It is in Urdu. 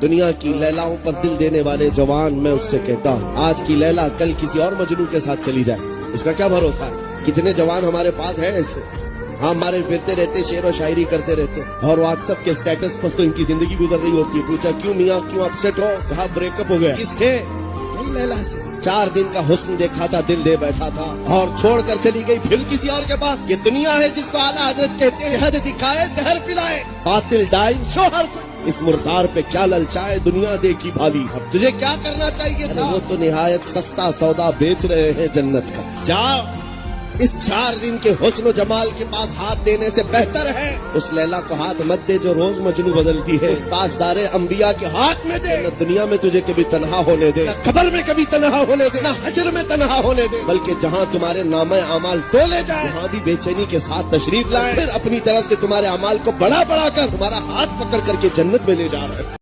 دنیا کی لیلاؤں پر دل دینے والے جوان میں اس سے کہتا ہوں آج کی لیلا کل کسی اور مجنون کے ساتھ چلی جائے، اس کا کیا بھروسہ ہے؟ کتنے جوان ہمارے پاس ہیں ایسے، ہاں ہمارے پھرتے رہتے، شعر و شاعری کرتے رہتے، اور واٹس ایپ کے سٹیٹس پر تو ان کی زندگی گزر رہی ہوتی ہے۔ پوچھا کیوں میاں، کیوں اپسیٹ ہو؟ کہا بریک اپ ہو گیا۔ کس سے؟ لیلا سے۔ 4 دن کا حسن دیکھا تھا، دل دے بیٹھا تھا، اور چھوڑ کر چلی گئی پھر کسی اور کے پاس۔ یہ دنیا ہے جس کو اعلیٰ حضرت کہتے ہیں شہد دکھائے زہر پلائے، قاتل ڈائن شوہر اس مردار پہ کیا للچائے، دنیا دیکھی بھالی۔ اب تجھے کیا کرنا چاہیے تھا؟ وہ تو نہایت سستا سودا بیچ رہے ہیں جنت کا۔ جا اس 4 دن کے حسن و جمال کے پاس ہاتھ دینے سے بہتر ہے اس لیلا کو ہاتھ مت دے جو روز مجنوں بدلتی ہے۔ اس تاجدار انبیاء کے ہاتھ میں دے، نہ دنیا میں تجھے کبھی تنہا ہونے دے، نہ قبر میں کبھی تنہا ہونے دے، نہ حشر میں تنہا ہونے دے، بلکہ جہاں تمہارے نامہ اعمال تولے جائیں وہاں بھی بے چینی کے ساتھ تشریف لائے، پھر اپنی طرف سے تمہارے اعمال کو بڑا بڑا کر تمہارا ہاتھ پکڑ کر کے جنت میں لے جا رہے ہیں۔